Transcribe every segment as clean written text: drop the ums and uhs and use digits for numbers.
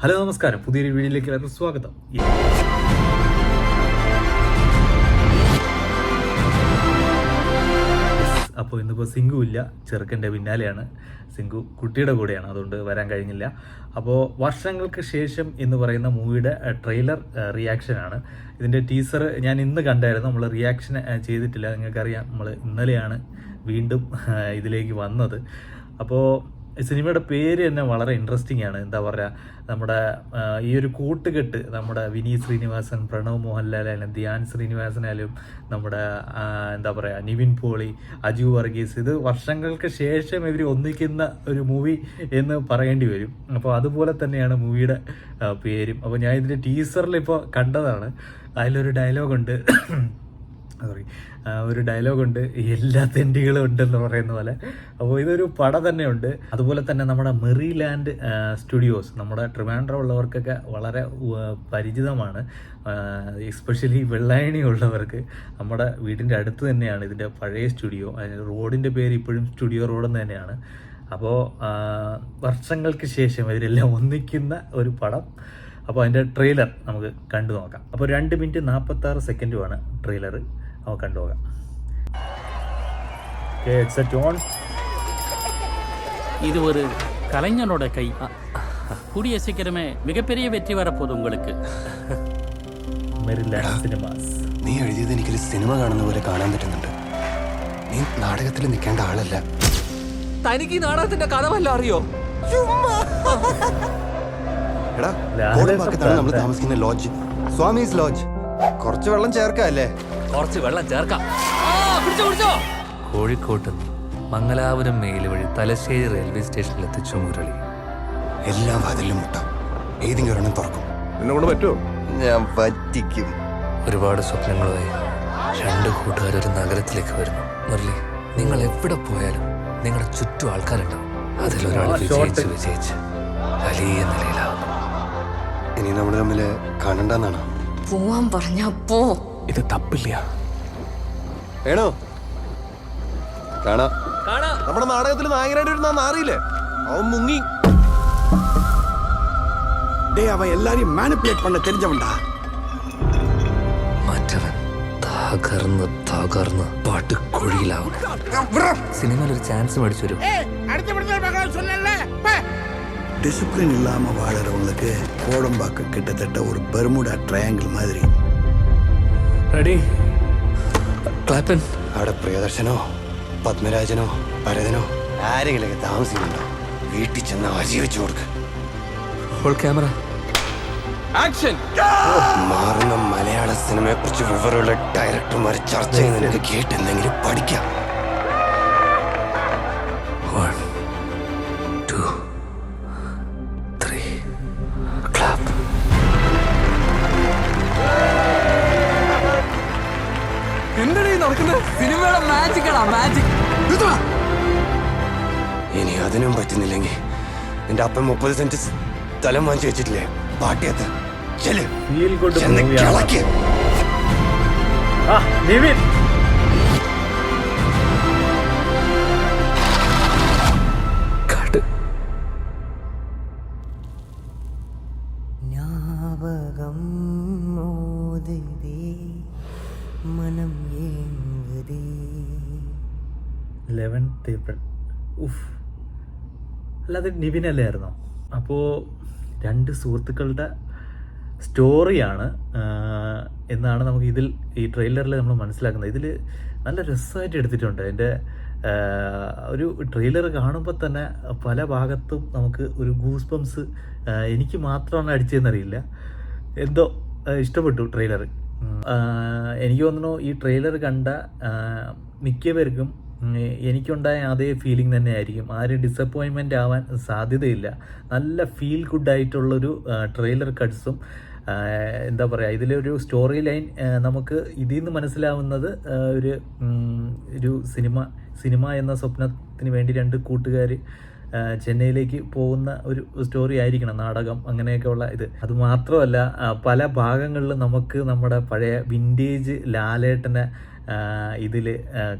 Hello നമസ്കാരം, പുതിയൊരു വീഡിയോയിലേക്ക് എല്ലാവർക്കും സ്വാഗതം. അപ്പോൾ ഇന്നിപ്പോൾ സിംഗു ഇല്ല, ചെറുക്കൻ്റെ പിന്നാലെയാണ്. സിംഗു കുട്ടിയുടെ കൂടെയാണ്, അതുകൊണ്ട് വരാൻ കഴിഞ്ഞില്ല. അപ്പോൾ വർഷങ്ങൾക്ക് ശേഷം എന്ന് പറയുന്ന മൂവിയുടെ ട്രെയിലർ റിയാക്ഷനാണ്. ഇതിൻ്റെ ടീസർ ഞാൻ ഇന്ന് കണ്ടായിരുന്നു, നമ്മൾ റിയാക്ഷൻ ചെയ്തിട്ടില്ല. നിങ്ങൾക്കറിയാം, നമ്മൾ ഇന്നലെയാണ് വീണ്ടും ഇതിലേക്ക് വന്നത്. അപ്പോൾ സിനിമയുടെ പേര് തന്നെ വളരെ ഇൻട്രസ്റ്റിംഗ് ആണ്. എന്താ പറയുക, നമ്മുടെ ഈ ഒരു കൂട്ടുകെട്ട്, നമ്മുടെ വിനീത് ശ്രീനിവാസൻ, പ്രണവ് മോഹൻലാലായാലും ധ്യാൻ ശ്രീനിവാസനായാലും നമ്മുടെ എന്താ പറയുക നിവിൻ പോളി, അജു വർഗീസ്, ഇത് വർഷങ്ങൾക്ക് ശേഷം ഇവർ ഒന്നിക്കുന്ന ഒരു മൂവി എന്ന് പറയേണ്ടി വരും. അപ്പോൾ അതുപോലെ തന്നെയാണ് മൂവിയുടെ പേരും. അപ്പോൾ ഞാൻ ഇതിൻ്റെ ടീസറിൽ ഇപ്പോൾ കണ്ടതാണ്. അതിലൊരു ഡയലോഗുണ്ട് ഒരു ഡയലോഗുണ്ട്, എല്ലാ തെണ്ടികളും ഉണ്ടെന്ന് പറയുന്ന പോലെ. അപ്പോൾ ഇതൊരു പടം തന്നെയുണ്ട്. അതുപോലെ തന്നെ നമ്മുടെ മെറിലാൻഡ് സ്റ്റുഡിയോസ്, നമ്മുടെ ട്രിവാൻഡ്രം ഉള്ളവർക്കൊക്കെ വളരെ പരിചിതമാണ്. എസ്പെഷ്യലി വെള്ളായണി ഉള്ളവർക്ക് നമ്മുടെ വീടിൻ്റെ അടുത്ത് തന്നെയാണ് ഇതിൻ്റെ പഴയ സ്റ്റുഡിയോ. റോഡിൻ്റെ പേര് ഇപ്പോഴും സ്റ്റുഡിയോ റോഡെന്ന് തന്നെയാണ്. അപ്പോൾ വർഷങ്ങൾക്ക് ശേഷം ഇവരെല്ലാം ഒന്നിക്കുന്ന ഒരു പടം. അപ്പോൾ അതിൻ്റെ ട്രെയിലർ നമുക്ക് കണ്ടു നോക്കാം. അപ്പോൾ 2 മിനിറ്റ് 46 സെക്കൻഡുമാണ് ട്രെയിലർ. നമുക്ക് കണ്ടുപോകാം. இது ஒரு கலைஞனோட கை. கூடிய சீக்கிரமே மிகப்பெரிய வெற்றி வரப்போகுது உங்களுக்கு. നീ എഴുതിയത് എനിക്കൊരു സിനിമ കാണുന്ന പോലെ കാണാൻ പറ്റുന്നുണ്ട്. നീ നാടകത്തിൽ നിൽക്കേണ്ട ആളല്ല. തനിക്ക് ഈ നാടകത്തിന്റെ കഥ വല്ല അറിയോ? എടാ, കോടമ്പാക്കത്താണ് നമ്മൾ താമസിക്കുന്ന ലോഡ്ജ്, സ്വാമീസ് ലോഡ്ജ്. കുറച്ച് വെള്ളം ചേർക്കല്ലേ? കുറച്ച് വെള്ളം ചേർക്കാം. കോഴിക്കോട്ട് മംഗലാപുരം മെയിൽ വഴി തലശ്ശേരി റെയിൽവേ സ്റ്റേഷനിൽ എത്തിച്ചു മുരളി. എല്ലാ വാതിലും മുട്ടാം, ഏതെങ്കിലും ഒരെണ്ണം തുറക്കും. എന്നെ കൊണ്ട് പറ്റുമോ? ഞാൻ പറ്റിക്കും. ഒരുപാട് സ്വപ്നങ്ങളുമായി 2 കൂട്ടുകാരൊരു നഗരത്തിലേക്ക് വരുന്നു. മുരളി, നിങ്ങൾ എവിടെ പോയാലും നിങ്ങളുടെ ചുറ്റും ആൾക്കാരുണ്ടാവും. അതിലൊരാൾ വിജയിച്ച് വലിയ നിലയിലാവുന്നു. ഇനി നമ്മൾ തമ്മിൽ കാണണ്ടെന്നാണ്. പോവാൻ പറഞ്ഞ പോ. ഇത് തപ്പില്ല. വേണോ? കാണാം. നമ്മുടെ നാടകത്തിൽ നായകനായിട്ട് വരുന്ന നാറിയില്ലേ, അവൻ മുങ്ങി. அவன் எல்லாரையும் மேனிபுலேட் பண்ண தெரிஞ்சவன்டா. മറ്റവൻ തകർന്ന് പടുകുഴിയിലാവുന്നു. സിനിമയിൽ ഒരു ചാൻസ് മേടിച്ചു വരും. டிசிப்ளின் இல்லாம வாழறவங்களுக்கு கோடம்பாக்கம் கிட்டத்தட்ட ஒரு பெர்முடா ட்ரையாங்கிள் மாதிரி. റെഡി, ക്ലാപ്പൻ. അവിടെ പ്രിയദർശനോ പത്മരാജനോ ഭരതനോ ആരെങ്കിലൊക്കെ താമസിക്കുന്നുണ്ടോ? വീട്ടിൽ ചെന്ന് അരി വെച്ചു കൊടുക്ക്. Whole camera action. മാറുന്ന മലയാള സിനിമയെ കുറിച്ച് വിവരമുള്ള ഡയറക്ടർമാർ ചർച്ച ചെയ്യുന്നതിനൊക്കെ കേട്ട് എന്തെങ്കിലും പഠിക്കാം. 1 2 3 ക്ലാപ്പ്. എന്താണ് ഈ നടക്കുന്നത്? സിനിമയുടെ മാജിക്കാണ്, മാജിക്. ഇനി അതിനും പറ്റുന്നില്ലെങ്കിൽ നിന്റെ അപ്പം 30 സെന്റ് സ്ഥലം വാങ്ങിച്ചു വെച്ചിട്ടില്ലേ പാട്ടിയത്ത്? ഫീൽ ഗുഡ് മൂവിയാണ്. നിവിൻ ஞாபகம் மோதுதே மனம் ஏங்குதே. 11th April. അല്ലാതെ നിവിനല്ലായിരുന്നോ? അപ്പോൾ 2 സുഹൃത്തുക്കളുടെ സ്റ്റോറിയാണ് എന്നാണ് നമുക്ക് ഈ ട്രെയിലറിൽ നമ്മൾ മനസ്സിലാക്കുന്നത്. ഇതിൽ നല്ല രസമായിട്ട് എടുത്തിട്ടുണ്ട്. അതിൻ്റെ ഒരു ട്രെയിലർ കാണുമ്പോൾ തന്നെ പല ഭാഗത്തും നമുക്ക് ഒരു ഗൂസ് ബംസ്, എനിക്ക് മാത്രമാണ് അടിച്ചതെന്നറിയില്ല, എന്തോ ഇഷ്ടപ്പെട്ടു ട്രെയിലർ. എനിക്ക് തോന്നുന്നു ഈ ട്രെയിലർ കണ്ട മിക്ക പേർക്കും എനിക്കുണ്ടായ അതേ ഫീലിംഗ് തന്നെ ആയിരിക്കും. ആരും ഡിസപ്പോയിൻമെൻ്റ് ആവാൻ സാധ്യതയില്ല. നല്ല ഫീൽ ഗുഡായിട്ടുള്ളൊരു ട്രെയിലർ കട്ട്സും എന്താ പറയുക, ഇതിലൊരു സ്റ്റോറി ലൈൻ നമുക്ക് ഇതിൽ നിന്ന് മനസ്സിലാവുന്നത് ഒരു സിനിമ എന്ന സ്വപ്നത്തിന് വേണ്ടി 2 കൂട്ടുകാർ ചെന്നൈയിലേക്ക് പോകുന്ന ഒരു സ്റ്റോറി ആയിരിക്കണം, നാടകം അങ്ങനെയൊക്കെയുള്ള ഇത്. അതുമാത്രമല്ല പല ഭാഗങ്ങളിലും നമുക്ക് നമ്മുടെ പഴയ വിൻറ്റേജ് ലാലേട്ടനെ ഇതിൽ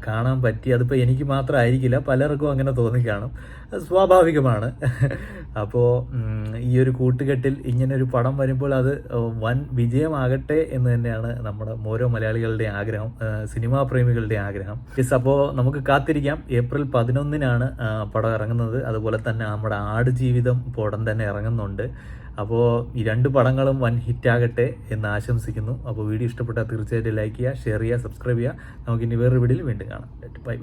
കാണാൻ പറ്റി. അതിപ്പോൾ എനിക്ക് മാത്രമായിരിക്കില്ല, പലർക്കും അങ്ങനെ തോന്നിക്കാണും. സ്വാഭാവികമാണ്. അപ്പോൾ ഈ ഒരു കൂട്ടുകെട്ടിൽ ഇങ്ങനൊരു പടം വരുമ്പോൾ അത് വൻ വിജയമാകട്ടെ എന്ന് തന്നെയാണ് നമ്മുടെ ഓരോ മലയാളികളുടെ ആഗ്രഹം, സിനിമാ പ്രേമികളുടെ ആഗ്രഹം. അപ്പോൾ നമുക്ക് കാത്തിരിക്കാം. ഏപ്രിൽ 11-നാണ് പടം ഇറങ്ങുന്നത്. അതുപോലെ തന്നെ നമ്മുടെ ആടുജീവിതം ഇപ്പോൾ ഉടൻ തന്നെ ഇറങ്ങുന്നുണ്ട്. അപ്പോൾ ഈ 2 പടങ്ങളും വൻ ഹിറ്റാകട്ടെ എന്ന് ആശംസിക്കുന്നു. അപ്പോൾ വീഡിയോ ഇഷ്ടപ്പെട്ടാൽ തീർച്ചയായിട്ടും ലൈക്ക് ചെയ്യുക, ഷെയർ ചെയ്യുക, സബ്സ്ക്രൈബ് ചെയ്യുക. നമുക്കിനി വേറൊരു വീഡിയോയിൽ വീണ്ടും കാണാം. ബൈ.